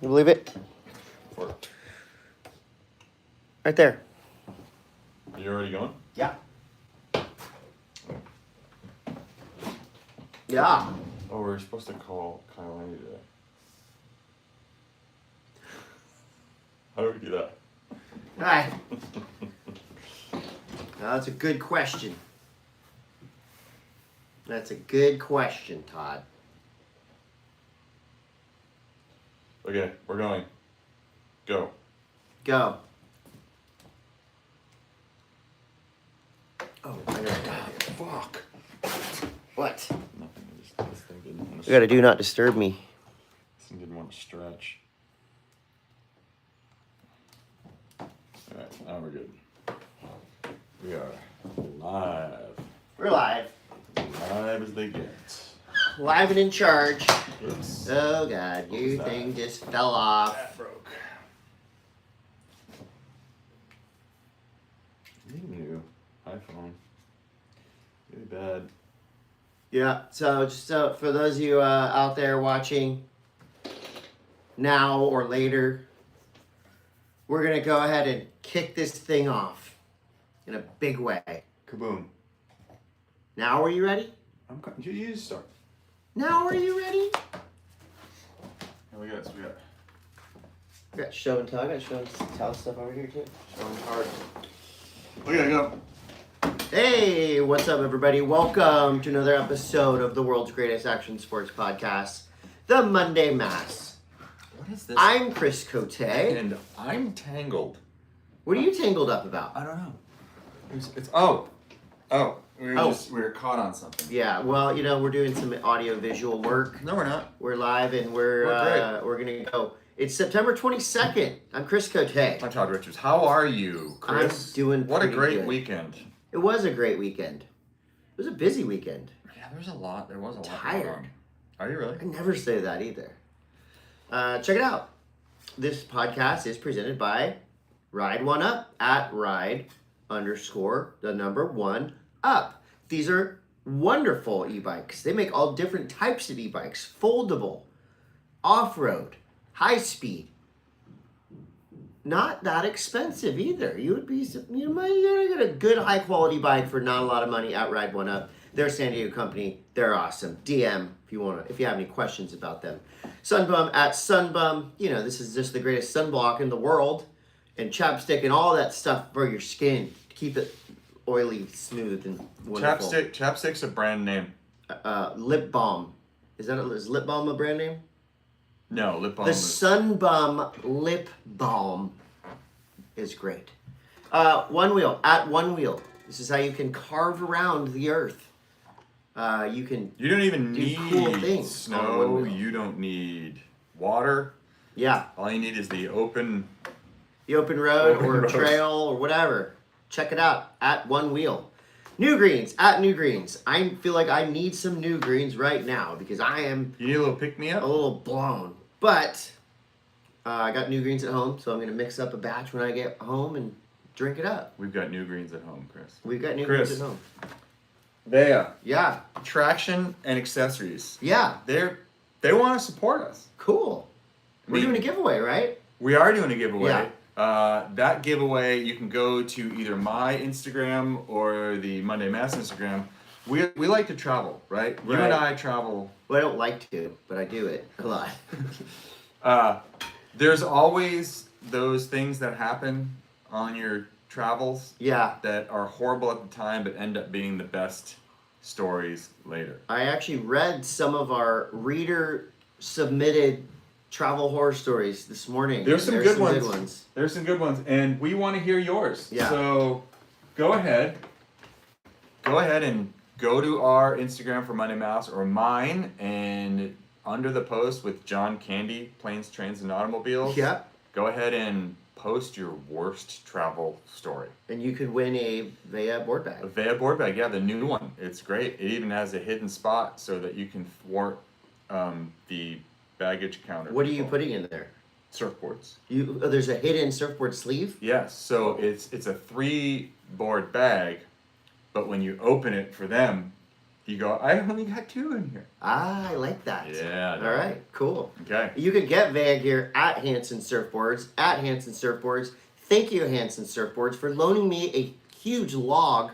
You believe it? What? Right there. Are you already going? Yeah. Yeah. Oh, we were supposed to call Kyle Andy today. How do we do that? Hi. That's a good question. That's a good question, Todd. Okay, we're going. Go. Go. Oh, I gotta. Fuck. What? Nothing. This thing didn't want to. You gotta do not disturb me. This thing didn't want to stretch. Alright, now we're good. We are live. We're live. Live as they get. Live and in charge. Oops. Oh God, your thing just fell off. That broke. New iPhone. Really bad. Yeah. So just for those of you out there watching now or later, we're gonna go ahead and kick this thing off in a big way. Kaboom. Now, are you ready? You just start. Now, are you ready? Here we go. So We got show and tell. I got show and tell stuff over here too. showing cards. We gotta go. Hey, what's up, everybody? Welcome to another episode of the world's greatest action sports podcast, the Monday Mass. What is this? I'm Chris Cote. And I'm tangled. What are you tangled up about? I don't know. We were caught on something. Yeah, well, we're doing some audio visual work. No, we're not. We're live and we're gonna go. It's September 22nd. I'm Chris Cote. I'm Todd Richards. How are you, Chris? I'm doing What a pretty great good. weekend. It was a great weekend. It was a busy weekend. Yeah, there was a lot going Tired. on. Are you really? I never say that either. Check it out. This podcast is presented by Ride One Up at ride_1up. These are wonderful e-bikes. They make all different types of e-bikes. Foldable, off-road, high-speed. Not that expensive either. You might get a good high-quality bike for not a lot of money at Ride One Up. They're a San Diego company. They're awesome. DM if you have any questions about them. Sunbum at Sunbum. This is just the greatest sunblock in the world, and chapstick and all that stuff for your skin to keep it oily, smooth, and wonderful. Chapstick's a brand name. Lip balm. Is lip balm a brand name? No, lip balm. The Sunbum lip balm is great. One Wheel at One Wheel. This is how you can carve around the earth. You don't even need cool things snow. You don't need water. Yeah. All you need is the open road or trail or whatever. Check it out at One Wheel. New Greens at New Greens. I feel like I need some New Greens right now because I am. You need a little pick me up. A little blown, but I got New Greens at home, so I'm gonna mix up a batch when I get home and drink it up. We've got New Greens at home, Chris. We've got New Greens at home. Yeah. Traction and accessories. Yeah. They want to support us. Cool. We're doing a giveaway, right? We are doing a giveaway. Yeah. That giveaway, you can go to either my Instagram or the Monday Mass Instagram. We like to travel, right? You and I travel. Well, I don't like to, but I do it a lot. There's always those things that happen on your travels. Yeah. That are horrible at the time, but end up being the best stories later. I actually read some of our reader submitted travel horror stories this morning. There's some good ones. There's some good ones, and we want to hear yours. Yeah. So go ahead and go to our Instagram for Monday Mouse or mine, and under the post with John Candy, Planes, Trains, and Automobiles. Yeah. Go ahead and post your worst travel story. And you could win a Vea board bag. A Vea board bag, yeah, the new one. It's great. It even has a hidden spot so that you can thwart the baggage counter. What are you putting in there? Surfboards. There's a hidden surfboard sleeve? Yes, so it's a 3-board bag, but when you open it for them, You go, I only got 2 in here. Ah, I like that. Yeah. All right, cool. Okay. You can get Van gear at Hanson Surfboards, Thank you, Hanson Surfboards, for loaning me a huge log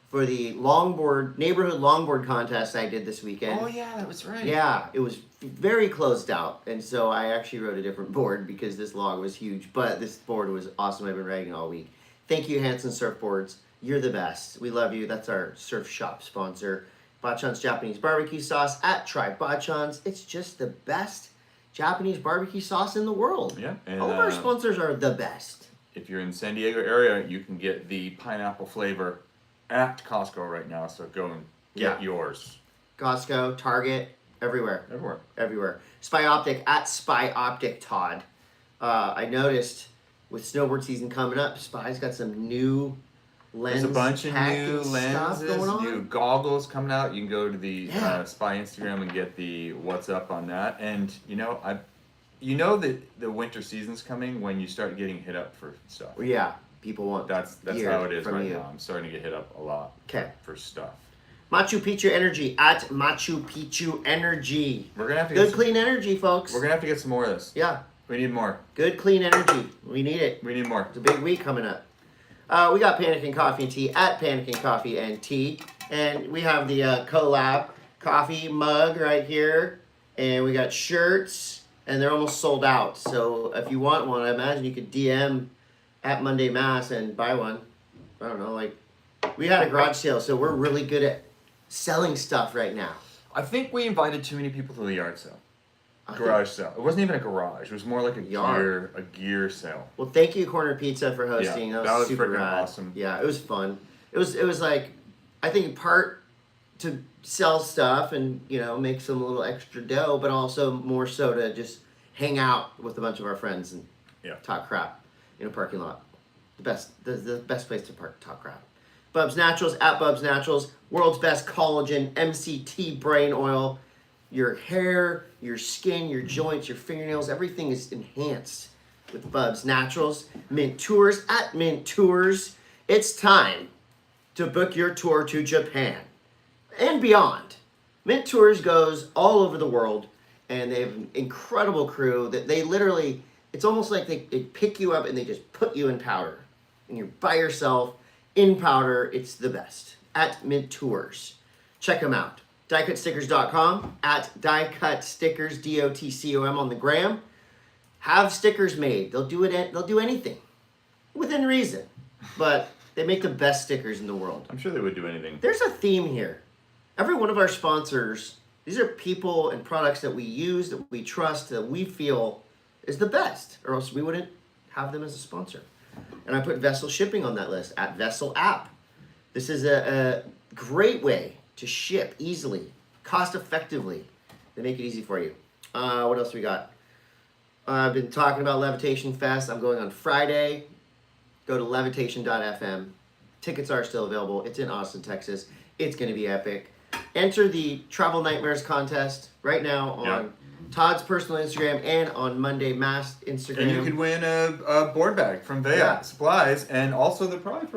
for the neighborhood longboard contest I did this weekend. Oh, yeah, that was right. Yeah, it was very closed out, and so I actually rode a different board because this log was huge, but this board was awesome. I've been riding all week. Thank you, Hanson Surfboards. You're the best. We love you. That's our surf shop sponsor. Bachan's Japanese barbecue sauce at Try Bachan's. It's just the best Japanese barbecue sauce in the world. Yeah. And, all of our sponsors are the best. If you're in San Diego area, you can get the pineapple flavor at Costco right now. So go and get yours. Costco, Target, everywhere. Everywhere. Spy Optic at Spy Optic Todd. I noticed with snowboard season coming up, Spy's got some new lens. There's a bunch of new lenses, going on. new goggles coming out. You can go to the Spy Instagram and get the what's up on that. And you know that the winter season's coming when you start getting hit up for stuff. Yeah, people want that's gear how it is from right you. now. I'm starting to get hit up a lot. Okay. For stuff. Machu Picchu Energy at Machu Picchu Energy. We're gonna have to good clean energy, folks. We're gonna have to get some more of this. Yeah. We need more. Good clean energy. We need it. We need more. It's a big week coming up. We got Panicking Coffee and Tea at Panicking Coffee and Tea. And we have the collab coffee mug right here. And we got shirts. And they're almost sold out. So if you want one, I imagine you could DM at Monday Mass and buy one. I don't know. We had a garage sale, so we're really good at selling stuff right now. I think we invited too many people to the yard sale. Garage sale. It wasn't even a garage. It was more like a gear sale. Well, thank you, Corner Pizza, for hosting. Yeah, that was super freaking rad. awesome. Yeah, it was fun. It was like, I think part to sell stuff and make some little extra dough, but also more so to just hang out with a bunch of our friends and talk crap in a parking lot. The best place to talk crap. Bubs Naturals at Bubs Naturals, world's best collagen MCT brain oil. Your hair, your skin, your joints, your fingernails, everything is enhanced with Bubs Naturals. Mint Tours at Mint Tours. It's time to book your tour to Japan and beyond. Mint Tours goes all over the world, and they have an incredible crew that they literally, it's almost like they pick you up and they just put you in powder. And you're by yourself in powder. It's the best at Mint Tours. Check them out. DieCutStickers.com at DieCutStickers, DOTCOM on the gram. Have stickers made. They'll do it. They'll do anything within reason, but they make the best stickers in the world. I'm sure they would do anything. There's a theme here. Every one of our sponsors, these are people and products that we use, that we trust, that we feel is the best, or else we wouldn't have them as a sponsor. And I put Vessel Shipping on that list at Vessel App. This is a great way to ship easily, cost effectively. They make it easy for you. What else we got? I've been talking about Levitation Fest. I'm going on Friday. Go to levitation.fm. Tickets are still available. It's in Austin, Texas. It's going to be epic. Enter the Travel Nightmares contest right now on Todd's personal Instagram and on Monday Mass Instagram. And you could win a board bag from Vea Supplies, and also they'll probably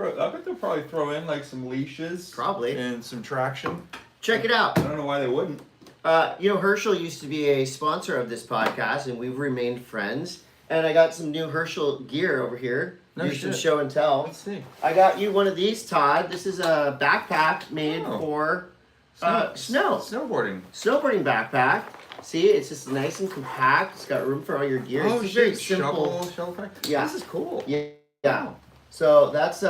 throw in like some leashes, and some traction. Check it out. I don't know why they wouldn't. Herschel used to be a sponsor of this podcast, and we've remained friends. And I got some new Herschel gear over here. No you shit. should show and tell. Let's see. I got you one of these, Todd. This is a backpack made for snowboarding backpack. See, it's just nice and compact. It's got room for all your gear. Oh, it's shit. simple. Shovel effect? Yeah. This is cool. Yeah. Yeah. So that's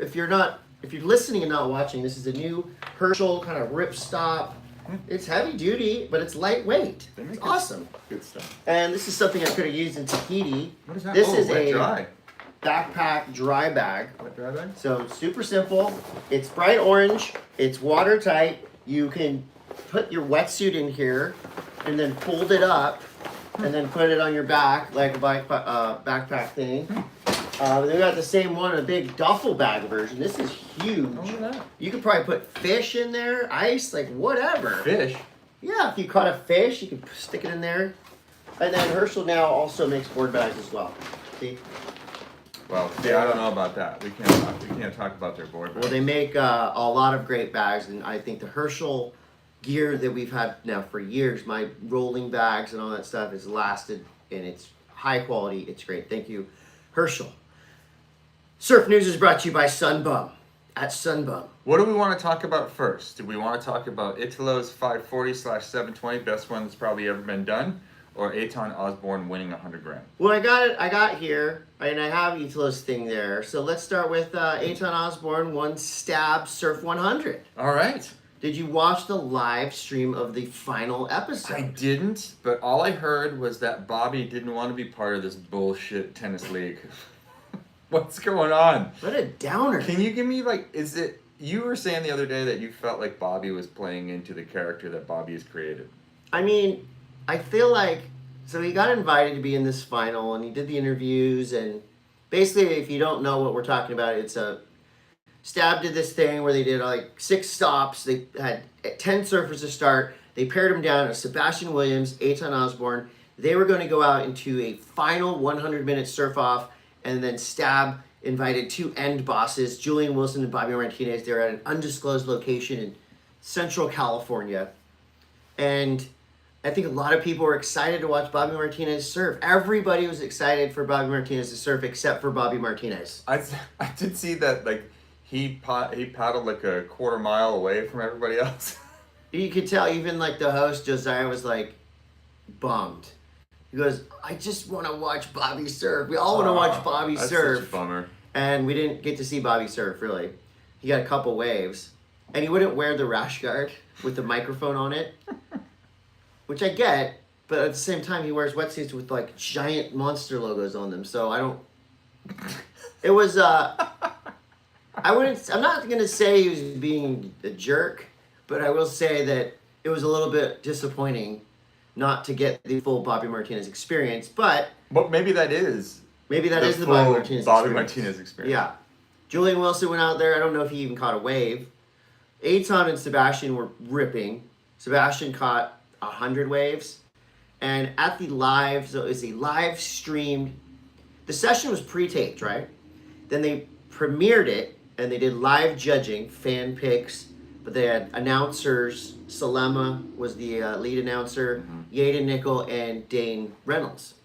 if you're listening and not watching, this is a new Herschel kind of ripstop. It's heavy duty, but it's lightweight. It's awesome. Good stuff. And this is something I could have used in Tahiti. What is that? This is a dry backpack dry bag. Wet dry bag? So super simple. It's bright orange. It's watertight. You can put your wetsuit in here and then fold it up and then put it on your back like a backpack thing. They got the same one, a big duffel bag version. This is huge. Oh, look at that. You could probably put fish in there, ice, like whatever. Fish? Yeah, if you caught a fish, you could stick it in there. And then Herschel now also makes board bags as well. See? Well, I don't know about that. We can't talk about their board bags. Well, they make a lot of great bags, and I think the Herschel gear that we've had now for years. My rolling bags and all that stuff has lasted, and it's high quality. It's great. Thank you, Herschel. Surf News is brought to you by Sunbum at Sunbum. What do we want to talk about first? Do we want to talk about Italo's 540/720, best one that's probably ever been done, or Eitan Osborne winning 100 grand? Well, I got here, and I have Italo's thing there. So let's start with Eitan Osborne won Stab Surf 100. All right. Did you watch the live stream of the final episode? I didn't, but all I heard was that Bobby didn't want to be part of this bullshit tennis league. What's going on? What a downer. Can you give me, like, is it, you were saying the other day that you felt like Bobby was playing into the character that Bobby has created. I mean, I feel like, so he got invited to be in this final, and he did the interviews, and basically, if you don't know what we're talking about, it's Stab did this thing where they did like 6 stops. They had 10 surfers to start. They paired them down as Sebastian Williams, Eitan Osborne. They were going to go out into a final 100-minute surf-off, and then Stab invited 2 end bosses, Julian Wilson and Bobby Martinez. They were at an undisclosed location in Central California. And I think a lot of people were excited to watch Bobby Martinez surf. Everybody was excited for Bobby Martinez to surf except for Bobby Martinez. I did see that, like, he paddled like a quarter mile away from everybody else. You could tell even like the host, Josiah, was like bummed. He goes, I just want to watch Bobby surf. We all want to watch Bobby that's surf. Such a bummer. And we didn't get to see Bobby surf, really. He got a couple waves. And he wouldn't wear the rash guard with the microphone on it. Which I get, but at the same time, he wears wetsuits with like giant monster logos on them. So I don't. It was. I'm not gonna say he was being a jerk, but I will say that it was a little bit disappointing not to get the full Bobby Martinez experience. But maybe that is. Maybe that the is the full Bobby Martinez Bobby experience. Martinez experience. Yeah. Julian Wilson went out there. I don't know if he even caught a wave. Eitan and Sebastian were ripping. Sebastian caught 100 waves. And at the live, so it's a live streamed, the session was pre-taped, right? Then they premiered it, and they did live judging, fan picks, but they had announcers. Salema was the lead announcer, Yaden Nickel, and Dane Reynolds.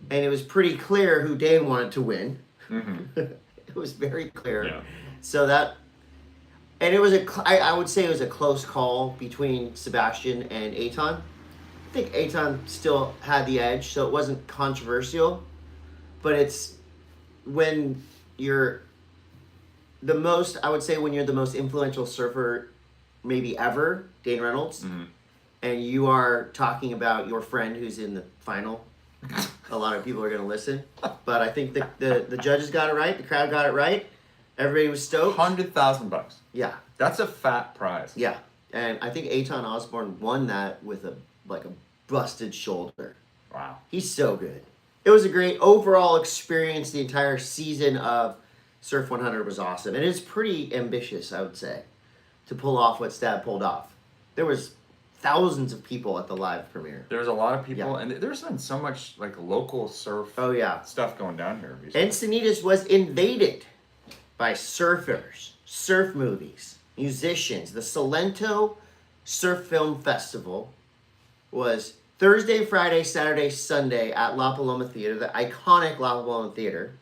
And it was pretty clear who Dane wanted to win. It was very clear. Yeah. So that, and it was I would say it was a close call between Sebastian and Eitan. I think Eitan still had the edge, so it wasn't controversial. But it's when you're the most, I would say when you're the most influential surfer maybe ever, Dane Reynolds, and you are talking about your friend who's in the final, a lot of people are going to listen. But I think the judges got it right, the crowd got it right, everybody was stoked. $100,000. Yeah. That's a fat prize. Yeah. And I think Eitan Osborne won that with a busted shoulder. Wow. He's so good. It was a great overall experience. The entire season of Surf 100 was awesome. And it's pretty ambitious, I would say, to pull off what Stab pulled off. There was thousands of people at the live premiere. There's a lot of people, Yeah. and there's been so much like local surf stuff going down here recently. Encinitas was invaded by surfers, surf movies, musicians. The Salento Surf Film Festival was Thursday, Friday, Saturday, Sunday at La Paloma Theater, the iconic La Paloma Theater.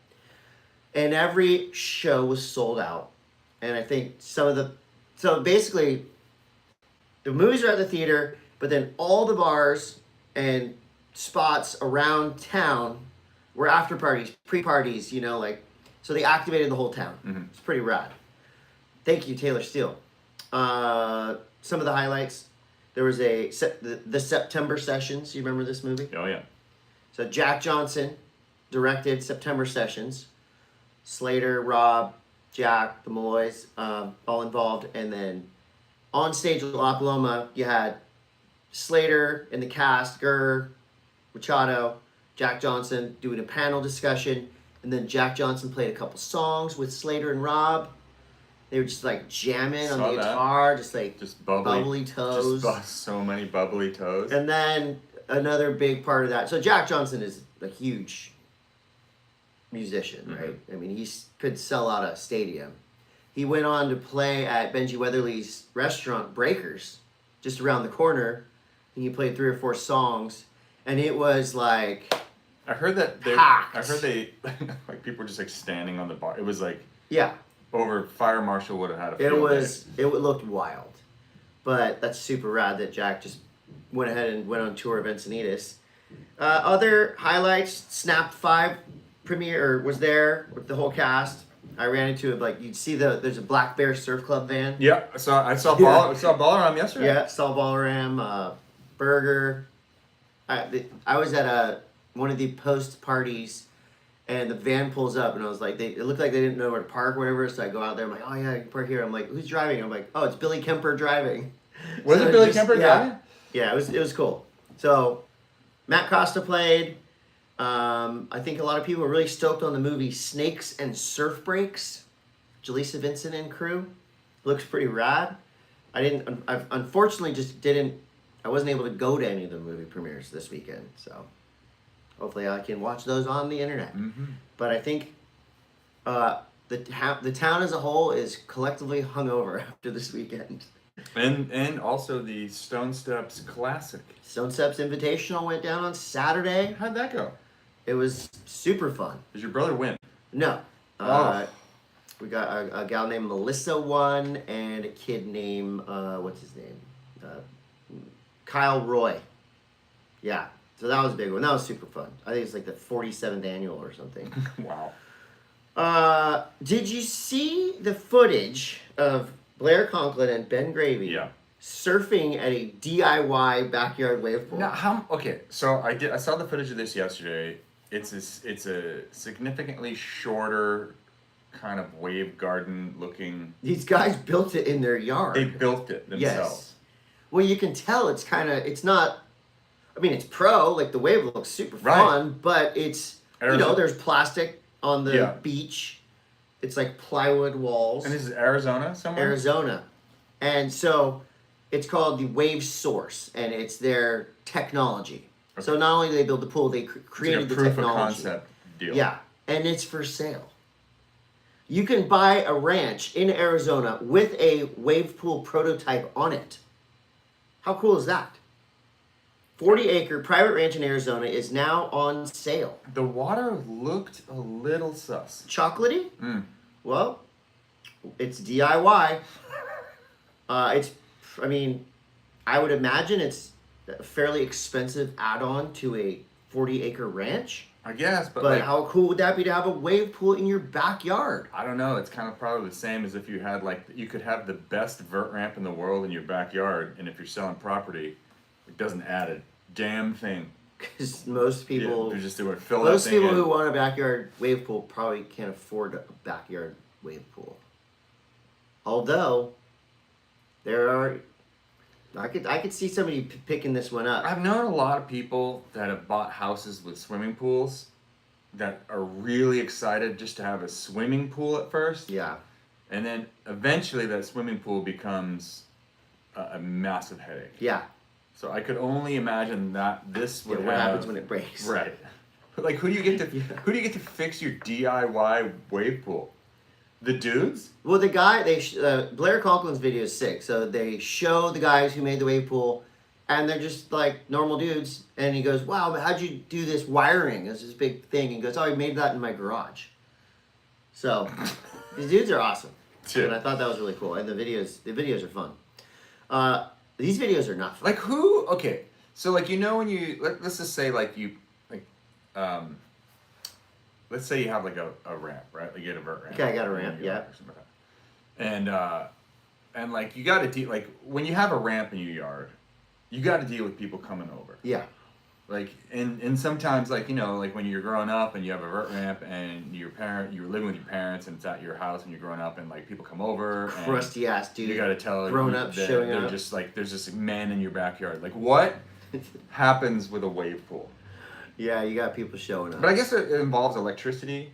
And every show was sold out. And I think so basically, the movies are at the theater, but then all the bars and spots around town were after parties, pre-parties, so they activated the whole town. It's pretty rad. Thank you, Taylor Steele. Some of the highlights, there was the September Sessions. You remember this movie? Oh, yeah. So Jack Johnson directed September Sessions. Slater, Rob, Jack, the Malloys, all involved. And then on stage at La Paloma, you had Slater in the cast, Gurr, Machado, Jack Johnson doing a panel discussion. And then Jack Johnson played a couple songs with Slater and Rob. They were just like jamming on the guitar, just bubbly toes. So many bubbly toes. And then another big part of that. So Jack Johnson is a huge musician, right? I mean, he could sell out a stadium. He went on to play at Benji Weatherly's restaurant, Breakers, just around the corner, and you played 3 or 4 songs, and it was like I heard that packed. I heard they like people were just like standing on the bar. It was like yeah, over fire marshal would have had a it field was day. it looked wild, but that's super rad that Jack just went ahead and went on tour of Encinitas. Other highlights: Snap 5 premiere or was there with the whole cast. I ran into it, like you'd see there's a Black Bear Surf Club van. Yeah, I saw Yeah. saw Balaram yesterday. Yeah, saw Ballram, Burger. I was at one of the post parties, and the van pulls up, and I was like, it looked like they didn't know where to park or whatever. So I go out there, I'm like, oh yeah, I can park here. I'm like, who's driving? I'm like, oh, it's Billy Kemper driving. Was So it Billy just- Kemper yeah. driving? Yeah, it was cool. So Matt Costa played. I think a lot of people were really stoked on the movie Snakes and Surf Breaks. Jaleesa Vincent and crew. Looks pretty rad. I unfortunately just didn't. I wasn't able to go to any of the movie premieres this weekend, so hopefully I can watch those on the internet. Mm-hmm. But I think the town as a whole is collectively hungover after this weekend. And also the Stone Steps Classic. Stone Steps Invitational went down on Saturday. How'd that go? It was super fun. Did your brother win? No. Oh. We got a gal named Melissa won, and a kid named, what's his name? Kyle Roy. Yeah. So that was a big one. That was super fun. I think it's like the 47th annual or something. Wow. Did you see the footage of Blair Conklin and Ben Gravy Yeah. surfing at a DIY backyard wave pool? Now okay, so I saw the footage of this yesterday. It's a significantly shorter kind of wave garden looking. These guys built it in their yard. They built it themselves. Yes. Well, you can tell it's not, I mean, it's pro, like the wave looks super Right. fun, but it's, Arizona. there's plastic on the Yeah. beach. It's like plywood walls. And this is Arizona somewhere? Arizona. And so it's called the Wave Source, and it's their technology. Okay. So not only did they build the pool, they created it's like a the proof technology. of concept deal. Yeah, and it's for sale. You can buy a ranch in Arizona with a wave pool prototype on it. How cool is that? 40-acre private ranch in Arizona is now on sale. The water looked a little sus. Chocolatey? Mm. Well, it's DIY. I mean, I would imagine it's a fairly expensive add-on to a 40-acre ranch. I guess, but But like, how cool would that be to have a wave pool in your backyard? I don't know. It's kind of probably the same as if you had you could have the best vert ramp in the world in your backyard, and if you're selling property, it doesn't add a damn thing. Because most people, they're just doing fill most that thing people in. who want a backyard wave pool probably can't afford a backyard wave pool. Although, there are, I could see somebody picking this one up. I've known a lot of people that have bought houses with swimming pools that are really excited just to have a swimming pool at first. Yeah. And then eventually that swimming pool becomes a massive headache. Yeah. So I could only imagine that this would What have, happens when it breaks? right. But like who do you get to fix your DIY wave pool? The dudes? Well, the guy, Blair Conklin's video is sick. So they show the guys who made the wave pool, and they're just like normal dudes. And he goes, "Wow, but how'd you do this wiring? It's this big thing." And he goes, "Oh, I made that in my garage." So these dudes are awesome. Yeah. And I thought that was really cool. And the videos are fun. These videos are not fun. Like who? Okay, so like when you let's just say let's say you have like a ramp, right? Like you get a vert ramp. Okay, I got a ramp, yeah. Or something like that. And like you got to deal like when you have a ramp in your yard, you got to deal with people coming over. Yeah. Like and sometimes like like when you're growing up and you have a vert ramp and you're living with your parents and it's at your house and you're growing up and like people come over and Crusty ass dude. you got to tell grown you up that showing they're up. just like there's just men in your backyard. Like what happens with a wave pool? Yeah, you got people showing up. But I guess it involves electricity.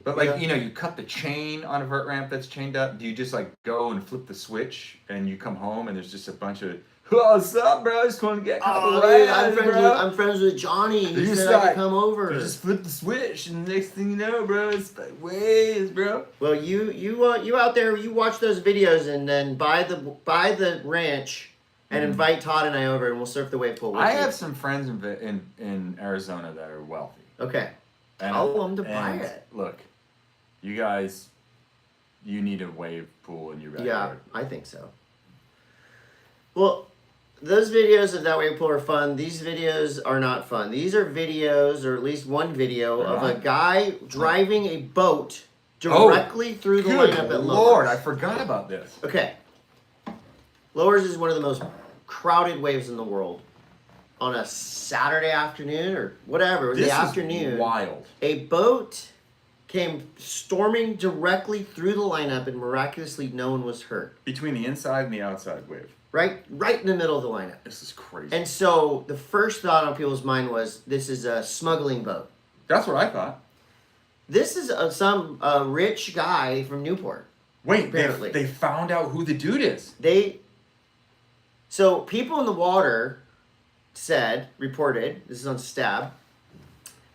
But like Yeah. you cut the chain on a vert ramp that's chained up. Do you just like go and flip the switch and you come home and there's just a bunch of what's up, bro? I just want to get a couple Oh, rides, dude, bro. I'm friends with Johnny. He You said just I could like- come over. You just flip the switch and the next thing you know, bro, it's like waves, bro. Well, you out there, you watch those videos and then buy the ranch and invite Todd and I over, and we'll surf the wave pool with I you. have some friends in Arizona that are wealthy. Okay. And, Tell them to buy it. Look, you guys, you need a wave pool in your backyard. Yeah, I think so. Well, those videos of that wave pool are fun. These videos are not fun. These are videos, or at least one video, of a guy driving a boat directly through the lineup at Lowers. Lord, I forgot about this. Okay. Lowers is one of the most crowded waves in the world. On a Saturday afternoon or whatever, This the afternoon, is wild. a boat came storming directly through the lineup, and miraculously no one was hurt. Between the inside and the outside wave. Right in the middle of the lineup. This is crazy. And so the first thought on people's mind was, this is a smuggling boat. That's what I thought. This is some rich guy from Newport. Wait, apparently. they found out who the dude is. So people in the water reported, this is on Stab,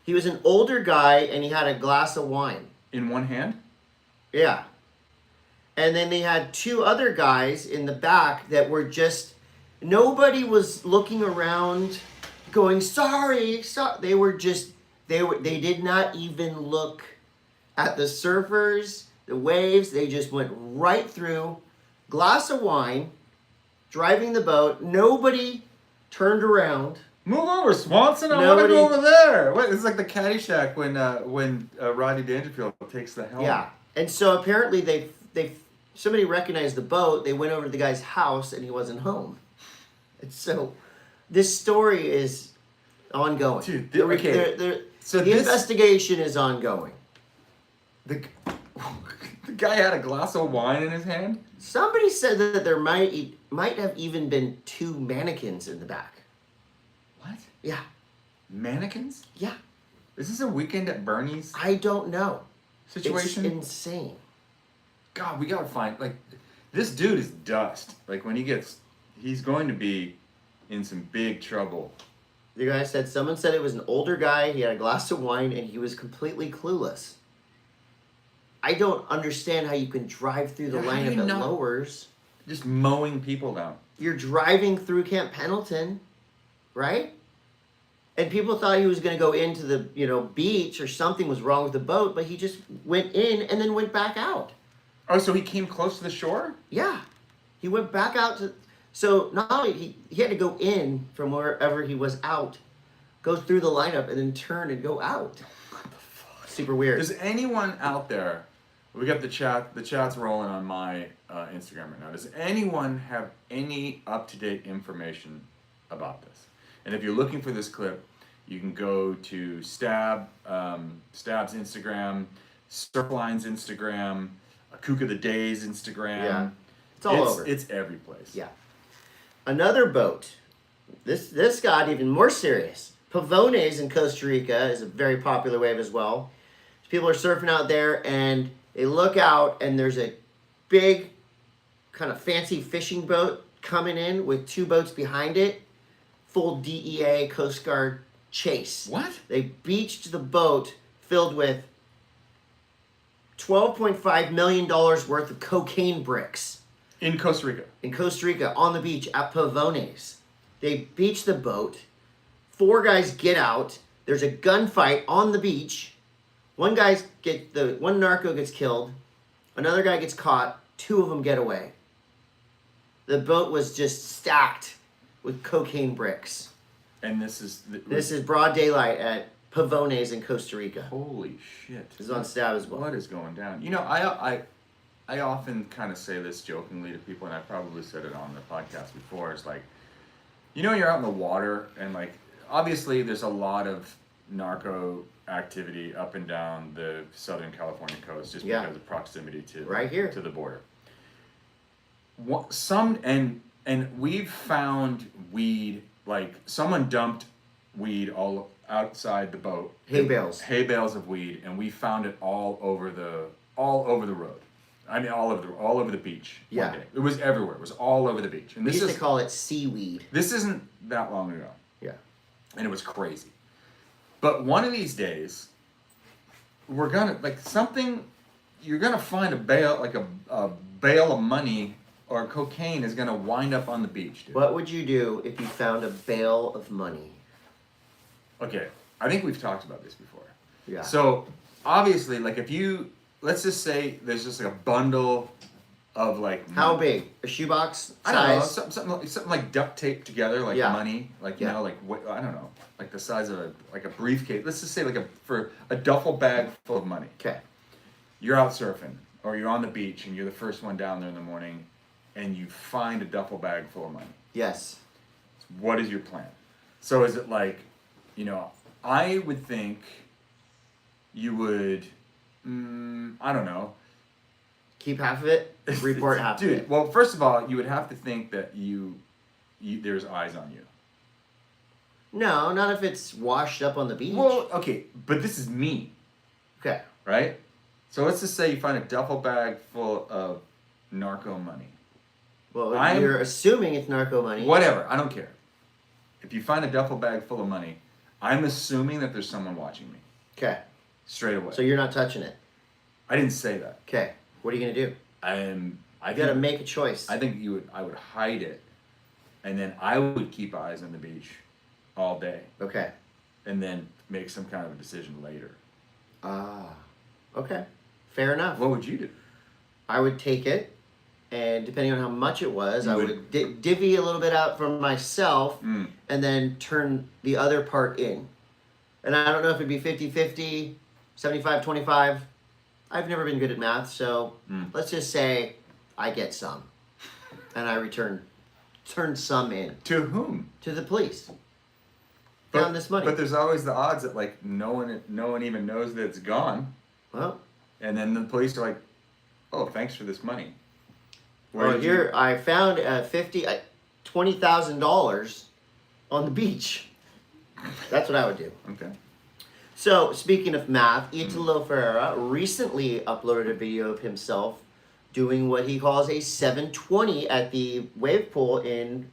he was an older guy and he had a glass of wine. In one hand? Yeah. And then they had two other guys in the back that were just, nobody was looking around going, sorry. They were just, they did not even look at the surfers, the waves. They just went right through, glass of wine, driving the boat. Nobody turned around. Move over, Swanson. I want to go over there. Wait, it's like the Caddyshack when Rodney Dangerfield takes the helm. Yeah. And so apparently somebody recognized the boat. They went over to the guy's house and he wasn't home. And so this story is ongoing. Dude, the investigation is ongoing. The guy had a glass of wine in his hand? Somebody said that there might have even been two mannequins in the back. What? Yeah. Mannequins? Yeah. Is this a Weekend at Bernie's I don't know. situation? It's insane. God, we gotta find, like, this dude is dust. Like, when he's going to be in some big trouble. The guy said, someone said it was an older guy, he had a glass of wine, and he was completely clueless. I don't understand how you can drive through the lineup at Lowers. Just mowing people down. You're driving through Camp Pendleton, right? And people thought he was going to go into the, beach or something was wrong with the boat, but he just went in and then went back out. Oh, so he came close to the shore? Yeah. He went back out to... So not only he had to go in from wherever he was out, go through the lineup, and then turn and go out. What the fuck? Super weird. Does anyone out there... We got the chat's rolling on my Instagram right now. Does anyone have any up-to-date information about this? And if you're looking for this clip, you can go to Stab's Instagram, Surfline's Instagram, Kook of the Day's Instagram. Yeah. It's all over. It's every place. Yeah. Another boat. This got even more serious. Pavones in Costa Rica is a very popular wave as well. People are surfing out there and they look out and there's a big kind of fancy fishing boat coming in with two boats behind it. Full DEA Coast Guard chase. What? They beached the boat filled with $12.5 million worth of cocaine bricks. In Costa Rica. In Costa Rica, on the beach at Pavones. They beach the boat. 4 guys get out. There's a gunfight on the beach. One narco gets killed. Another guy gets caught. 2 of them get away. The boat was just stacked with cocaine bricks. And this is broad daylight at Pavones in Costa Rica. Holy shit. This is on Stab as well. What is going down? I often kind of say this jokingly to people, and I probably said it on the podcast before. It's like, you're out in the water, and like, obviously there's a lot of narco activity up and down the Southern California coast just because of proximity to to the border. And we've found weed, like someone dumped weed all outside the boat. Hay bales of weed, and we found it all over the road. I mean, all over the beach. Yeah. One day. It was everywhere. It was all over the beach. And we used to call it seaweed. This isn't that long ago. Yeah. And it was crazy. But one of these days, you're gonna find a bale of money or cocaine is gonna wind up on the beach, dude. What would you do if you found a bale of money? Okay, I think we've talked about this before. Yeah. So obviously, like if you, let's just say there's just like a bundle of like How big? A shoebox I don't know, size? something like duct tape together, like Yeah. money, like you Yeah. know, like what I don't know, like the size of a briefcase. Let's just say like for a duffel bag full of money. Okay. You're out surfing, or you're on the beach, and you're the first one down there in the morning, and you find a duffel bag full of money. Yes. What is your plan? So is it like, you know, I would think you would, I don't know. Keep half of it. Report half Dude, of it. well, first of all, you would have to think that you there's eyes on you. No, not if it's washed up on the beach. Well, okay, but this is me, Okay. right? So let's just say you find a duffel bag full of narco money. Well, I'm- you're assuming it's narco money. Whatever, I don't care. If you find a duffel bag full of money, I'm assuming that there's someone watching me Okay. straight away. So you're not touching it. I didn't say that. Okay. What are you gonna do? I You gotta make a choice. I think I would hide it, and then I would keep eyes on the beach all day, Okay. and then make some kind of a decision later. Ah. Okay. Fair enough. What would you do? I would take it, and depending on how much it was, You I would- would divvy a little bit out from myself, Mm. and then turn the other part in. And I don't know if it'd be 50-50, 75-25. I've never been good at math, so let's just say I get some, and I turn some in To whom? to the police. But, Found this money. But there's always the odds that like no one even knows that it's gone, Well, and then the police are like, "Oh, thanks for this money." well did you- here I found $20,000 on the beach. That's what I would do. Okay. So, speaking of math, Italo Ferreira recently uploaded a video of himself doing what he calls a 720 at the wave pool in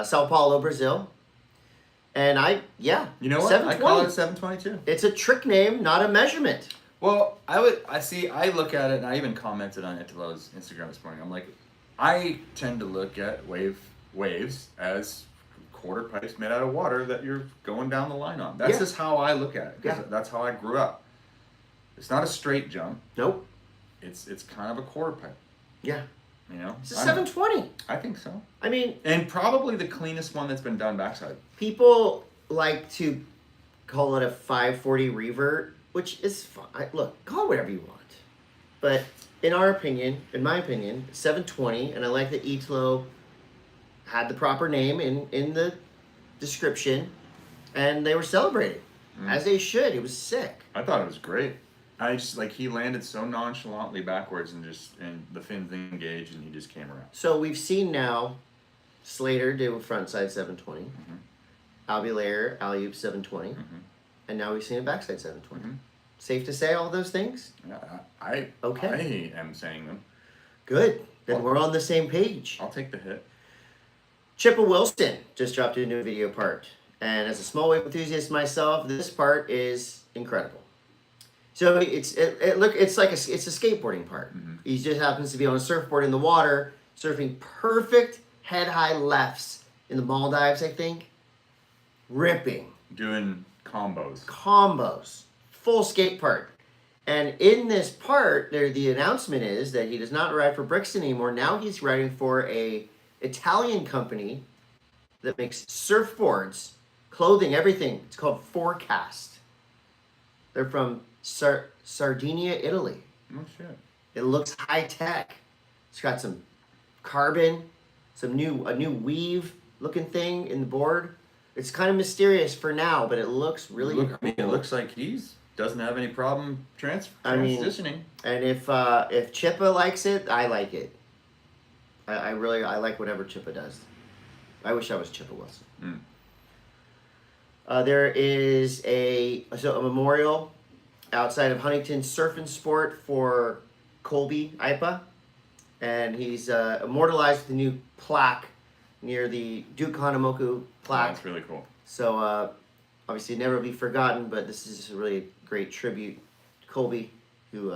Sao Paulo, Brazil. And You know what? I call 720. it 722. It's a trick name, not a measurement. Well, I look at it, and I even commented on Italo's Instagram this morning. I'm like, I tend to look at waves as quarter pipes made out of water that you're going down the line on. That's Yeah. just how I look at it. 'Cause Yeah. That's how I grew up. It's not a straight jump. Nope. It's kind of a quarter pipe. Yeah. You know. It's a I don't know. 720. I think so. I mean, And probably the cleanest one that's been done backside. people like to call it a 540 revert, which is fine. Look, call it whatever you want. But in my opinion, 720, and I like that Italo had the proper name in the description, and they were celebrating, as they should. It was sick. I thought it was great. I just like he landed so nonchalantly backwards and the fins engaged and he just came around. So we've seen now Slater do a frontside 720, Albulair alley-oop 720, and now we've seen a backside 720. Safe to say all those things? Yeah, I am saying them. Good. Then Well- we're on the same page. I'll take the hit. Chippa Wilson just dropped a new video part. And as a small wave enthusiast myself, this part is incredible. So it's like a skateboarding part. He just happens to be on a surfboard in the water, surfing perfect head high lefts in the Maldives, I think. Ripping. Doing Combos. Full skate part. And in this part, the announcement is that he does not ride for Brixton anymore. Now he's riding for a Italian company that makes surfboards, clothing, everything. It's called Forecast. They're from Sardinia, Italy. Oh shit. It looks high tech. It's got some carbon, a new weave looking thing in the board. It's kind of mysterious for now, but it looks really cool. It looks like he's doesn't have any problem transitioning. And if Chippa likes it, I like it. I like whatever Chippa does. I wish I was Chippa Wilson. There is a memorial outside of Huntington Surf and Sport for Colby Ipa, and he's immortalized with a new plaque near the Duke Hanamoku plaque. That's really cool. So obviously never be forgotten, but this is a really great tribute to Colby, who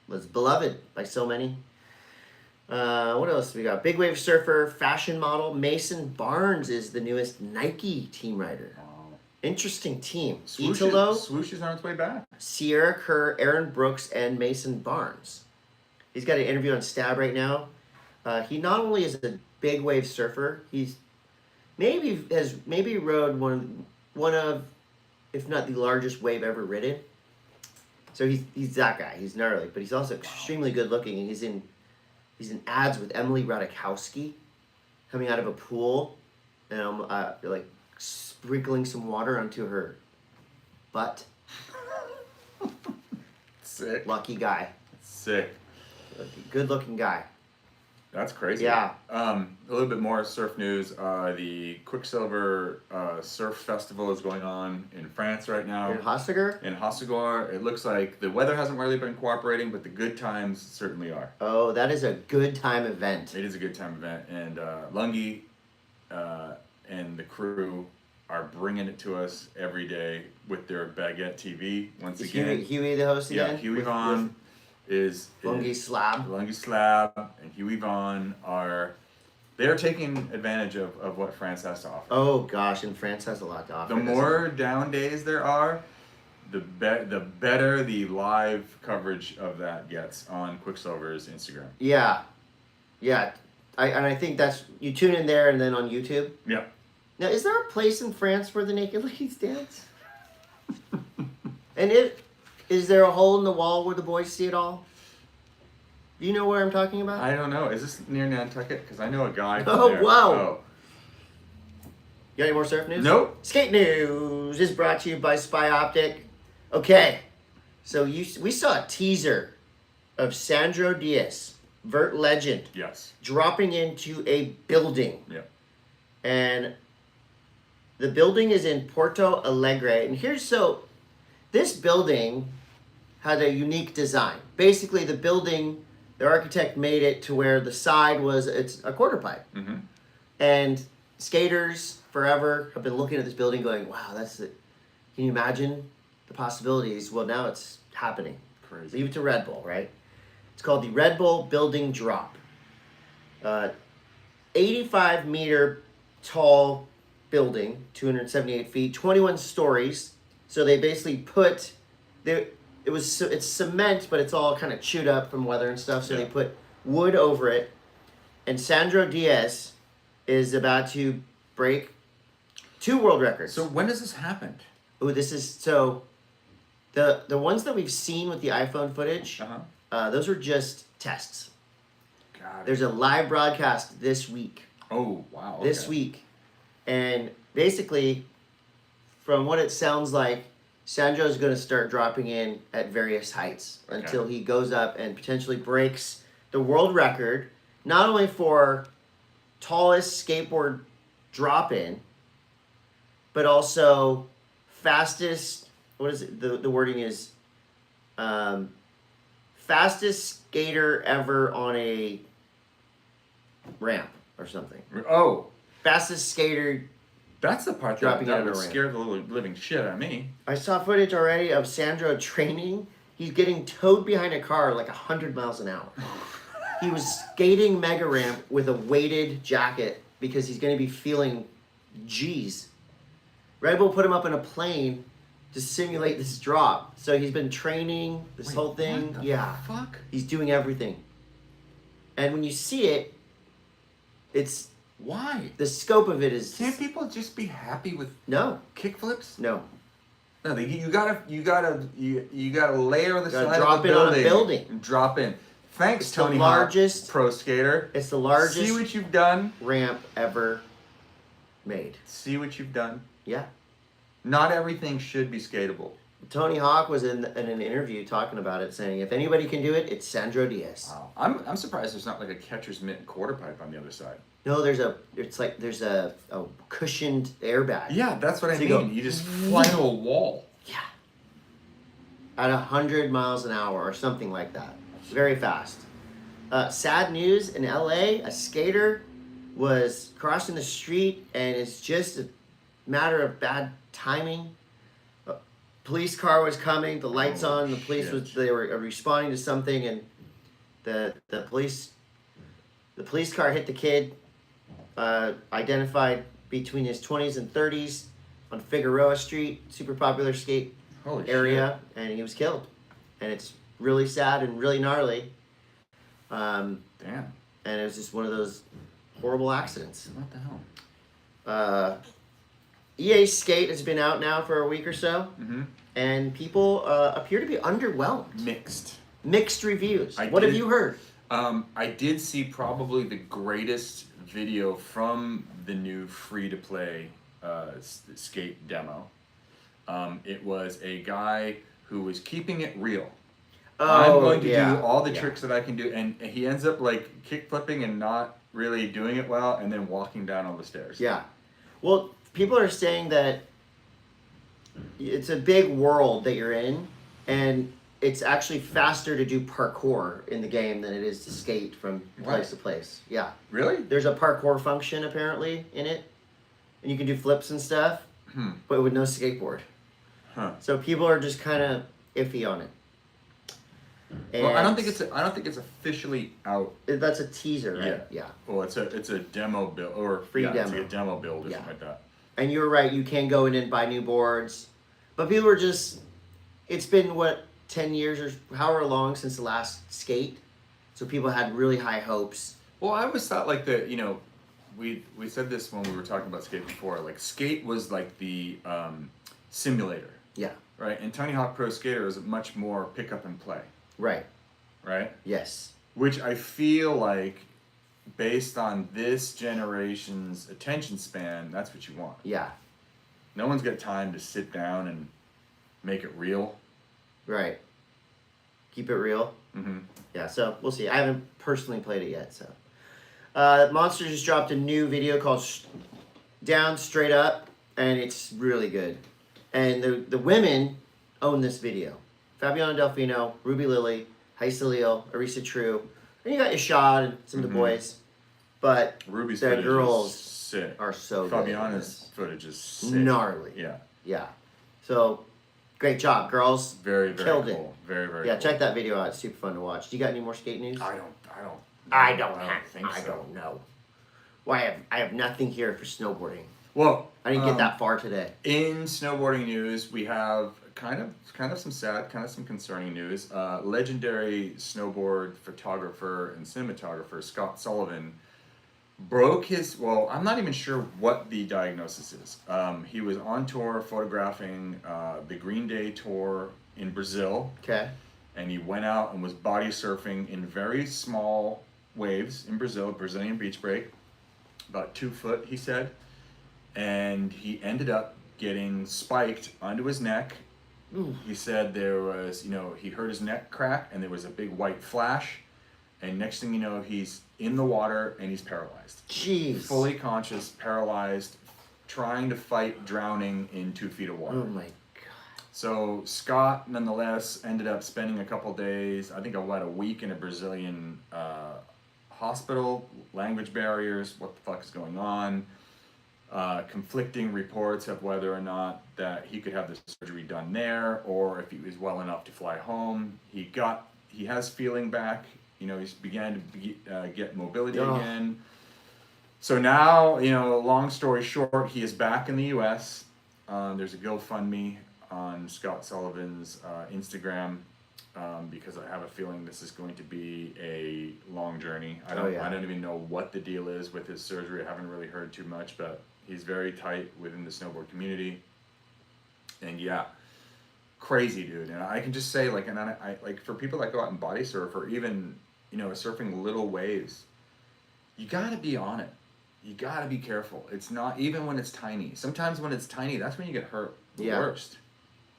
was beloved by so many. What else we got? Big wave surfer, fashion model Mason Barnes is the newest Nike team rider. Interesting team. Italo, Swoosh is on its way back. Sierra Kerr, Aaron Brooks, and Mason Barnes. He's got an interview on Stab right now. He not only is a big wave surfer, he's maybe rode one of, if not the largest wave ever ridden. So he's that guy. He's gnarly, but he's also extremely good looking, and he's in ads with Emily Ratajkowski, coming out of a pool, and like sprinkling some water onto her butt. Sick. Lucky guy. Sick. Good looking guy. That's crazy. Yeah. A little bit more surf news. The Quicksilver Surf Festival is going on in France right now. In Hossegor? In Hossegor. It looks like the weather hasn't really been cooperating, but the good times certainly are. Oh, that is a good time event. It is a good time event. And Lungi and the crew are bringing it to us every day with their Baguette TV. Once Is again. Huey the host again? Yeah, Huey Vaughn is Lungi Slab. Lungi Slab and Huey Vaughn they're taking advantage of what France has to offer. Oh gosh, and France has a lot to offer. The more down days there are, the better the live coverage of that gets on Quicksilver's Instagram. Yeah. I think that's, you tune in there and then on YouTube. Yeah. Now, is there a place in France where the naked ladies dance? And is there a hole in the wall where the boys see it all? Do you know where I'm talking about? I don't know. Is this near Nantucket? Because I know a guy from Oh, there. wow. Oh. You got any more surf news? Nope. Skate news is brought to you by Spy Optic. Okay, so we saw a teaser of Sandro Diaz, vert legend, Yes. dropping into a building. Yeah. And the building is in Porto Alegre. And this building had a unique design. Basically, the building, the architect made it to where the side it's a quarter pipe. Mm-hmm. And skaters forever have been looking at this building going, wow, can you imagine the possibilities? Well, now it's happening. Crazy. Leave it to Red Bull, right? It's called the Red Bull Building Drop. 85-meter tall building, 278 feet, 21 stories. So they basically it's cement, but it's all kind of chewed up from weather and stuff. So they put wood over it. And Sandro Diaz is about to break 2 world records. So when does this happen? Oh, this is the ones that we've seen with the iPhone footage. Those are just tests. God. There's a live broadcast this week. Oh, wow. This week. And basically, from what it sounds like, Sandro's going to start dropping in at various heights until he goes up and potentially breaks the world record, not only for tallest skateboard drop-in, but also fastest, what is it? The wording is fastest skater ever on a ramp or something. Oh. Fastest skater. That's the part dropping that out of would a ramp. scare the living shit out of me. I saw footage already of Sandro training. He's getting towed behind a car like 100 miles an hour. He was skating mega ramp with a weighted jacket because he's going to be feeling G's. Red Bull put him up in a plane to simulate this drop. So he's been training this whole thing. What the fuck? He's doing everything. And when you see it, it's Why? the scope of it is Can't people just be happy with no. kickflips? No. No, you gotta layer the Gotta side drop of the in on a building. building. And drop in. Thanks, It's Tony the Hawk, largest pro skater. It's the largest See what you've done. ramp ever made. See what you've done. Yeah. Not everything should be skatable. Tony Hawk was in an interview talking about it, saying if anybody can do it, it's Sandro Diaz. Wow. I'm surprised there's not like a catcher's mitt quarter pipe on the other side. No, there's a cushioned airbag. Yeah, that's what I So mean. you go, You just fly into a wall. Yeah. At 100 miles an hour or something like that. Very fast. Sad news in LA, a skater was crossing the street and it's just a matter of bad timing. A police car was coming, the lights Oh, on, the police shit. they were responding to something, and the police The police car hit the kid, identified between his 20s and 30s on Figueroa Street, super popular skate Holy area, and he was killed. And it's really sad and really gnarly. Damn. And it was just one of those horrible accidents. What the hell? EA Skate has been out now for a week or so, Mm-hmm. and people appear to be underwhelmed. Mixed reviews. What have you heard? I did see probably the greatest video from the new free-to-play skate demo. It was a guy who was keeping it real. I'm going to do all the tricks that I can do, and he ends up like kick flipping and not really doing it well, and then walking down all the stairs. Yeah. Well, people are saying that it's a big world that you're in, and it's actually faster to do parkour in the game than it is to skate from place to place. Yeah. Really? There's a parkour function apparently in it, and you can do flips and stuff, but with no skateboard. Huh. So people are just kind of iffy on it. Well, I don't think it's officially out. That's a teaser, right? Yeah. Well, it's a demo build or Free demo. It's demo. like a demo build or something like that. And you're right. You can go in and buy new boards, but people are just. It's been 10 years or however long since the last skate, so people had really high hopes. Well, I always thought like we said this when we were talking about skate before. Like skate was like the simulator. Yeah. Right, and Tony Hawk Pro Skater is much more pick up and play. Right. Right. Yes. Which I feel like, based on this generation's attention span, that's what you want. Yeah. No one's got time to sit down and make it real. Right. Keep it real. Mm-hmm. Yeah, so we'll see. I haven't personally played it yet, so. Monster just dropped a new video called Down Straight Up, and it's really good. And the women own this video. Fabiana Delfino, Ruby Lily, Heisa Leal, Arisa True, and you got Ishad and some of the boys. But Ruby's the footage girls is sick. are so good. Fabiana's footage is sick. Gnarly. Yeah. Yeah. So, great job, girls. Very, very Killed cool. it. Very, very Yeah, cool. check that video out. It's super fun to watch. Do you got any more skate news? I I think don't know. Well, I have nothing here for snowboarding. Well, I didn't get that far today. In snowboarding news, we have kind of some sad, kind of some concerning news. Legendary snowboard photographer and cinematographer Scott Sullivan broke his. Well, I'm not even sure what the diagnosis is. He was on tour photographing the Green Day tour in Brazil. Okay. And he went out and was body surfing in very small waves in Brazil, Brazilian beach break, about 2 foot, he said. And he ended up getting spiked onto his neck. Ooh. He said there was, he heard his neck crack and there was a big white flash. And next thing you know, he's in the water and he's paralyzed. Jeez. Fully conscious, paralyzed, trying to fight drowning in 2 feet of water. Oh my God. So Scott, nonetheless, ended up spending a couple days, I think a week in a Brazilian hospital, language barriers, what the fuck is going on, conflicting reports of whether or not that he could have the surgery done there, or if he was well enough to fly home. He has feeling back, he's began to get mobility again. So now, long story short, he is back in the U.S. There's a GoFundMe on Scott Sullivan's Instagram because I have a feeling this is going to be a long journey. I don't even know what the deal is with his surgery. I haven't really heard too much, but he's very tight within the snowboard community. And yeah, crazy dude. And I can just say, like, and I like for people that go out and body surf or even surfing little waves, you gotta be on it. You gotta be careful. It's not even when it's tiny. Sometimes when it's tiny, that's when you get hurt the worst.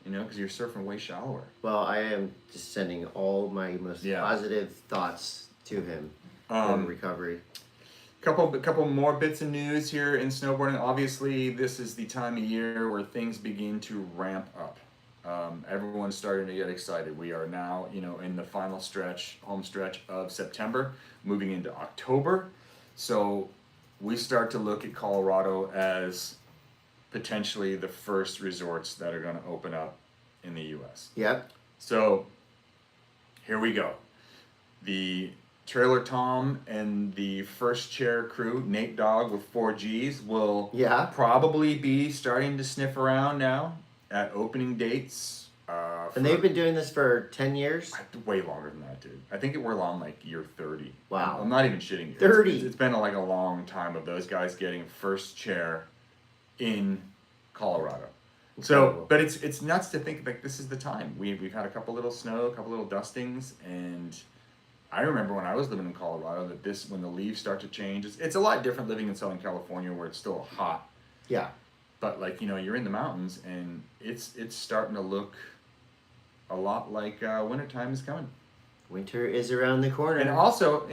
Because you're surfing way shallower. Well, I am just sending all my most positive thoughts to him for recovery. Couple more bits of news here in snowboarding. Obviously, this is the time of year where things begin to ramp up. Everyone's starting to get excited. We are now, in the final home stretch of September, moving into October. So we start to look at Colorado as potentially the first resorts that are going to open up in the U.S. Yep. So here we go. The Trailer Tom and the first chair crew, Nate Dogg with 4Gs, will probably be starting to sniff around now at opening dates. And they've been doing this for 10 years? Way longer than that, dude. I think we're on like year 30. Wow. I'm not even shitting you. 30? It's been like a long time of those guys getting first chair in Colorado. So, but it's nuts to think like this is the time. We've had a couple little snow, a couple little dustings, and I remember when I was living in Colorado that when the leaves start to change, it's a lot different living in Southern California where it's still hot. Yeah. But like, you're in the mountains and it's starting to look a lot like wintertime is coming. Winter is around the corner. And also,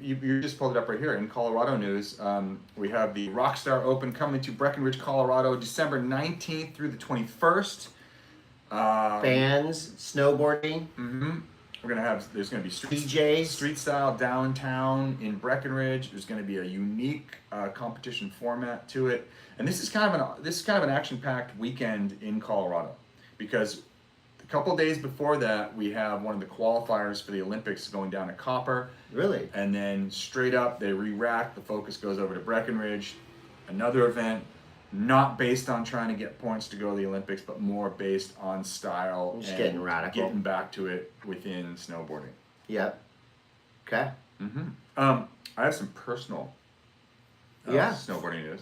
you just pulled it up right here in Colorado news. We have the Rockstar Open coming to Breckenridge, Colorado, December 19th through the 21st. Bands, snowboarding. Mm-hmm. There's gonna be DJs, street style downtown in Breckenridge. There's gonna be a unique competition format to it, and this is kind of an action-packed weekend in Colorado, because a couple days before that we have one of the qualifiers for the Olympics going down to Copper. Really? And then straight up they re-rack. The focus goes over to Breckenridge, another event. Not based on trying to get points to go to the Olympics, but more based on style just and getting radical, getting back to it within snowboarding. Yep. Okay. Mm-hmm. I have some personal snowboarding news.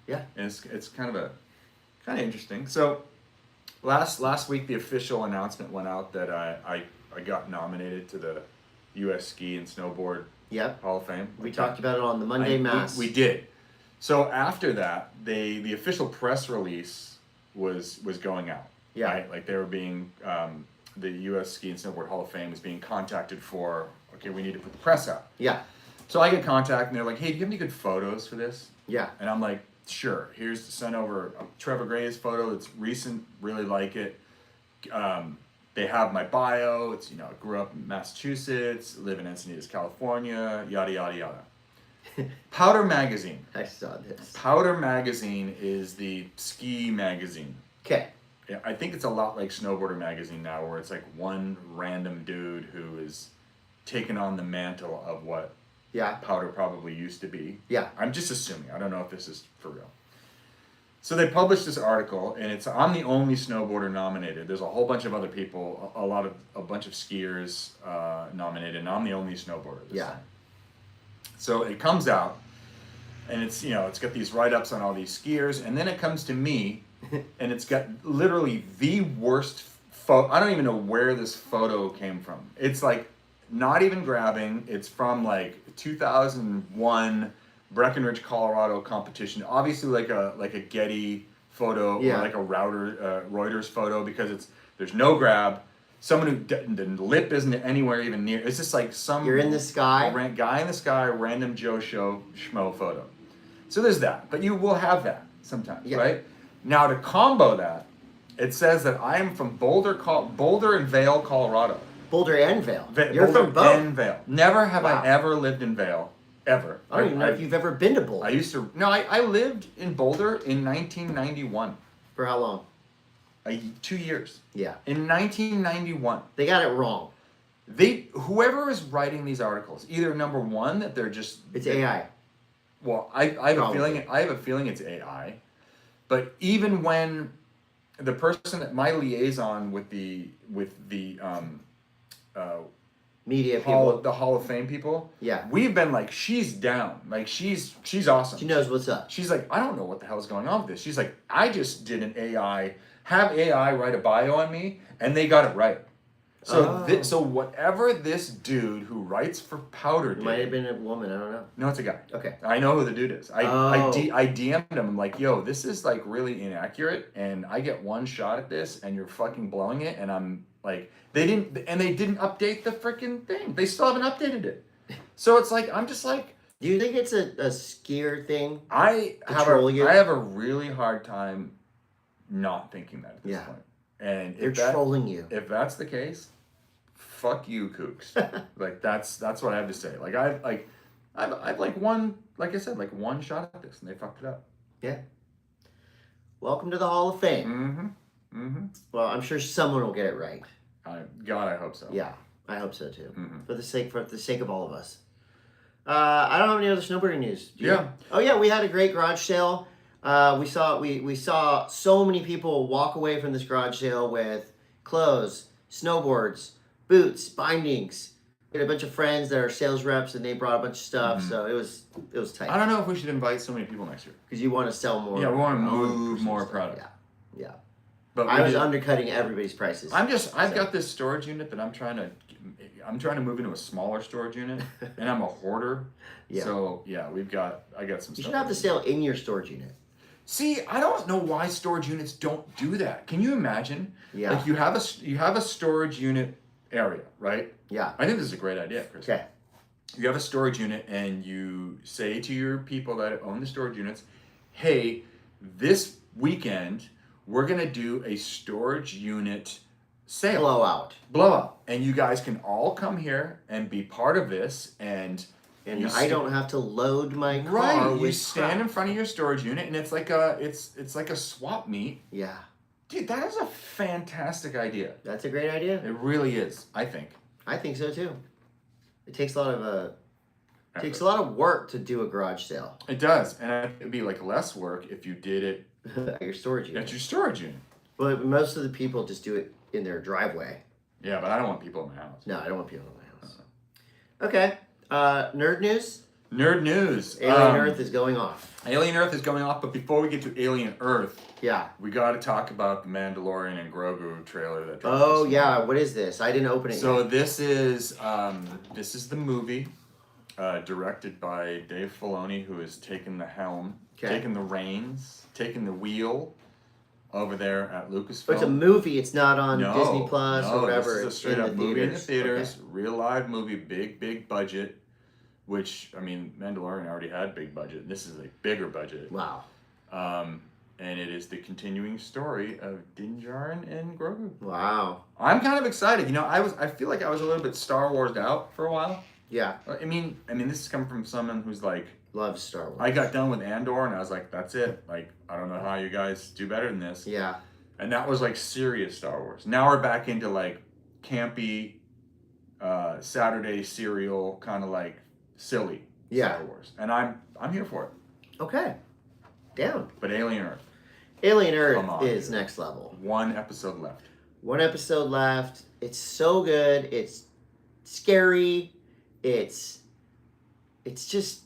Yeah. And it's kind of interesting. So last week the official announcement went out that I got nominated to the U.S. Ski and Snowboard Hall of Fame. We talked about it on the Monday Mass. We did. So after that, the official press release was going out. Yeah. Right? Like they were being, the U.S. Ski and Snowboard Hall of Fame was being contacted for, okay, we need to put the press out. Yeah. So I get contact and they're like, hey, do you have any good photos for this? Yeah. And I'm like, sure. Here's to send over Trevor Gray's photo. It's recent. Really like it. They have my bio. It's, I grew up in Massachusetts, live in Encinitas, California, yada, yada, yada. Powder Magazine. I saw this. Powder Magazine is the ski magazine. Okay. Yeah, I think it's a lot like Snowboarder Magazine now, where it's like one random dude who is taking on the mantle of what Powder probably used to be. Yeah. I'm just assuming. I don't know if this is for real. So they published this article, and I'm the only snowboarder nominated. There's a whole bunch of other people, a bunch of skiers nominated, and I'm the only snowboarder this time. So it comes out, and it's got these write-ups on all these skiers, and then it comes to me, and it's got literally the worst photo. I don't even know where this photo came from. It's like not even grabbing. It's from like 2001 Breckenridge, Colorado competition. Obviously like a Getty photo or like a Reuters photo, because there's no grab. Someone who the lip isn't anywhere even near. It's just like some. You're in the sky. Guy in the sky, random Joe schmo photo. So there's that, but you will have that sometimes, right? Now to combo that, it says that I am from Boulder and Vail, Colorado. Boulder and Vail. You're Boulder from both. and Vail. Never have I ever lived in Vail, ever. I don't even know if you've ever been to Boulder. I lived in Boulder in 1991. For how long? 2 years. Yeah. In 1991. They got it wrong. Whoever is writing these articles, either number one that they're just it's AI. Well, I have a feeling. I have a feeling it's AI, but even when the person that my liaison with the media people, the Hall of Fame people, yeah, we've been like, she's down, like she's awesome. She knows what's up. She's like, I don't know what the hell is going on with this. She's like, I just did an AI. Have AI write a bio on me, and they got it right. So so whatever this dude who writes for Powder did, might have been a woman. I don't know. No, it's a guy. Okay. I know who the dude is. I DM'd him. I'm like, yo, this is like really inaccurate, and I get one shot at this, and you're fucking blowing it, and I'm like, they didn't update the freaking thing. They still haven't updated it. So it's like, I'm just like. Do you think it's a skier thing? I have a really hard time not thinking that at this point. And they're trolling you. If that's the case, fuck you, kooks. Like that's what I have to say. Like I've like one, like I said, like one shot at this, and they fucked it up. Yeah. Welcome to the Hall of Fame. Mm-hmm. Mm-hmm. Well, I'm sure someone will get it right. God, I hope so. Yeah. I hope so too. Mm-hmm. For the sake of all of us. I don't have any other snowboarding news. Do you? Yeah. Oh yeah, we had a great garage sale. We saw so many people walk away from this garage sale with clothes, snowboards, boots, bindings. We had a bunch of friends that are sales reps, and they brought a bunch of stuff. Mm-hmm. So it was tight. I don't know if we should invite so many people next year. Because you want to sell more. Yeah, we want to your own move personal more stuff. product. Yeah. But I was undercutting everybody's prices. I've got this storage unit that I'm trying to move into a smaller storage unit, and I'm a hoarder. Yeah. So I got some You stuff. should have the sale in your storage unit. See, I don't know why storage units don't do that. Can you imagine? Yeah. Like you have a storage unit area, right? Yeah. I think this is a great idea, Chris. Okay. You have a storage unit, and you say to your people that own the storage units, "Hey, this weekend we're gonna do a storage unit sale, blowout, and you guys can all come here and be part of this." And I don't have to load my car right. with You stand crap. in front of your storage unit, and it's like a swap meet. Yeah. Dude, that is a fantastic idea. That's a great idea. It really is. I think. I think so too. It takes a lot of work to do a garage sale. It does, and it'd be like less work if you did it at your storage unit. at your storage unit. Well, most of the people just do it in their driveway. Yeah, but I don't want people in my house. No, I don't want people in my house. Okay. Nerd news. Nerd news. Alien Earth is going off. Alien Earth is going off, but before we get to Alien Earth, Yeah. we got to talk about the Mandalorian and Grogu trailer that dropped. Oh this yeah. morning. What is this? I didn't open it So yet. this is the movie directed by Dave Filoni, who has taken the helm, taken the reins, taken the wheel over there at Lucasfilm. But it's a movie. It's not on Disney Plus or whatever. This is a It's straight in up the movie in the theaters. theaters, real live movie, big budget. Which I mean, Mandalorian already had big budget. This is a bigger budget. Wow. And it is the continuing story of Din Djarin and Grogu. Wow. I'm kind of excited. You know, I feel like I was a little bit Star Warsed out for a while. Yeah. I mean, this is coming from someone who's like, Loves Star Wars. I got done with Andor and I was like, that's it. Like, I don't know how you guys do better than this. Yeah. And that was like serious Star Wars. Now we're back into like campy, Saturday serial kind of like silly Star Wars, and I'm here for it. Okay. Down. But Alien Earth. Alien Earth Come on, is dude. next level. One episode left. One episode left. It's so good. It's scary. It's just,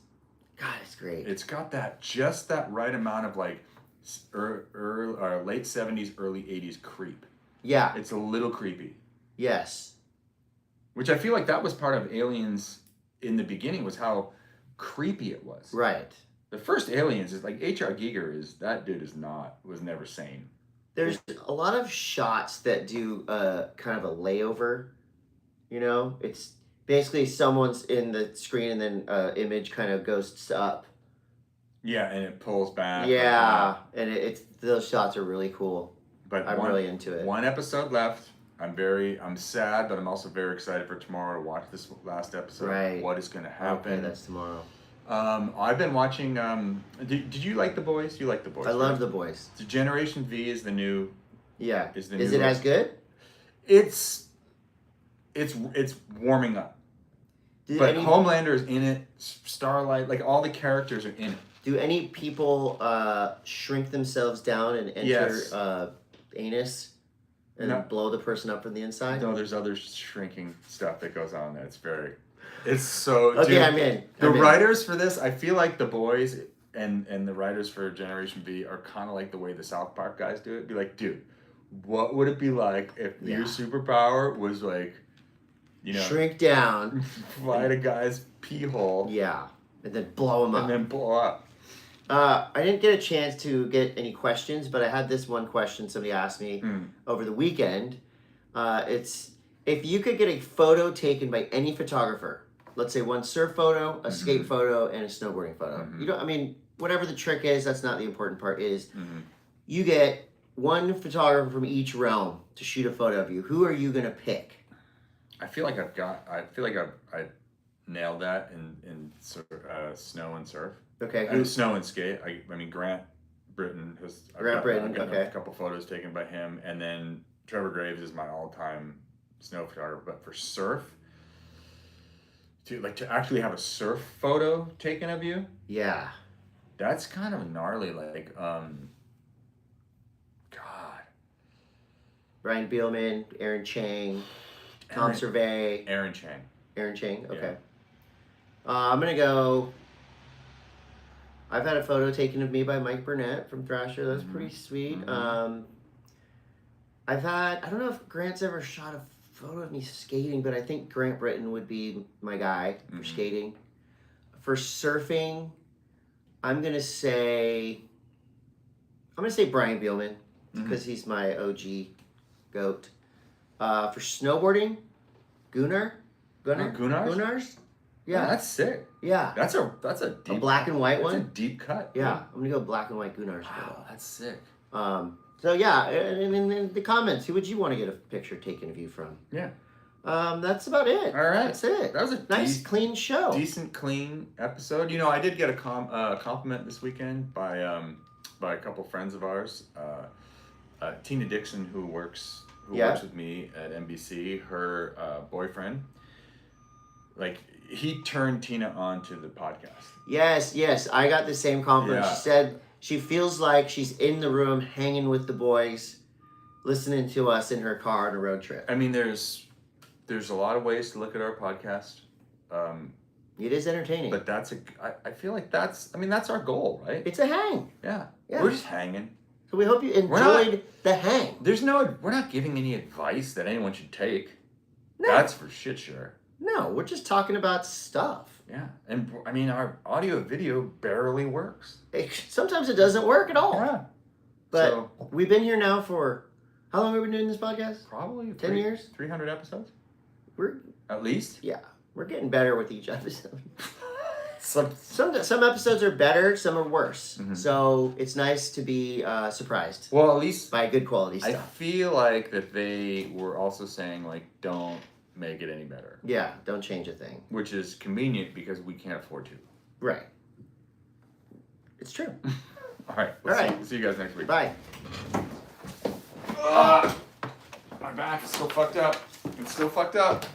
God, it's great. It's got just that right amount of like late 70s, early 80s creep. Yeah. It's a little creepy. Yes. Which I feel like that was part of Aliens in the beginning, was how creepy it was. Right. The first Aliens is like H.R. Giger was never sane. There's a lot of shots that do kind of a layover. You know, it's basically someone's in the screen and then image kind of goes up. Yeah, and it pulls back. Yeah, and it's those shots are really cool. But I'm really into it. One episode left. I'm sad, but I'm also very excited for tomorrow to watch this last episode. Right. What is going to happen? Okay, that's tomorrow. I've been watching. Did you like The Boys? You like The Boys? I love The Boys. The Generation V is the new. Yeah. Is it as good? It's warming up. But Homelander is in it. Starlight, like all the characters are in it. Do any people shrink themselves down and enter anus and blow the person up from the inside? No, there's other shrinking stuff that goes on there. It's so. Okay, dude, I'm in. The writers for this, I feel like The Boys and the writers for Generation V are kind of like the way the South Park guys do it. Be like, dude, what would it be like if your superpower was like, shrink down, fly a guy's pee hole, and then blow him up, and then blow up. I didn't get a chance to get any questions, but I had this one question somebody asked me over the weekend. It's if you could get a photo taken by any photographer, let's say one surf photo, a skate photo, and a snowboarding photo. You don't. I mean, whatever the trick is, that's not the important part. You get one photographer from each realm to shoot a photo of you. Who are you gonna pick? I feel like I nailed that in snow and surf. Okay. Snow and skate. I mean Grant Britton has. I've got a couple photos taken by him, and then Trevor Graves is my all-time snow photographer, but for surf, to actually have a surf photo taken of you, Yeah. that's kind of gnarly. Like, God. Brian Bielman, Aaron Chang, Tom Aaron- Survey. Aaron Chang. Aaron Chang, okay. Yeah. I'm going to go. I've had a photo taken of me by Mike Burnett from Thrasher. That's pretty sweet. I've had, I don't know if Grant's ever shot a photo of me skating, but I think Grant Britton would be my guy for skating. For surfing, I'm going to say Brian Bielman because he's my OG goat. For snowboarding, Gunnar. Gunnars? Yeah. Oh, that's sick. Yeah. That's a deep, A black and white that's one? a deep cut. Yeah. I'm going to go black and white Gunnars. Wow, that's sick. So yeah, and in the comments, who would you want to get a picture taken of you from? Yeah. That's about it. All right. That's it. That was a nice, clean show. Decent, clean episode. You know, I did get a compliment this weekend by a couple friends of ours. Tina Dixon, who works with me at NBC, her boyfriend, like, he turned Tina on to the podcast. Yes, I got the same compliment. Yeah. She said she feels like she's in the room hanging with the boys, listening to us in her car on a road trip. I mean, there's a lot of ways to look at our podcast. It is entertaining. But I feel like that's our goal, right? It's a hang. Yeah. Yeah. We're just hanging. So we hope you enjoyed the hang. We're not giving any advice that anyone should take. No. That's for shit sure. No, we're just talking about stuff. Yeah. And I mean, our audio video barely works. Sometimes it doesn't work at all. Yeah. But we've been here now for, how long have we been doing this podcast? Probably 10 years? 300 episodes? We're At least? Yeah. We're getting better with each episode. Some Some episodes are better, some are worse. So it's nice to be surprised. Well, at least by good quality I stuff. feel like that they were also saying, like, don't make it any better. Yeah, don't change a thing. Which is convenient because we can't afford to. Right. It's true. All right. See you guys next week. Bye. My back is still fucked up. It's still fucked up.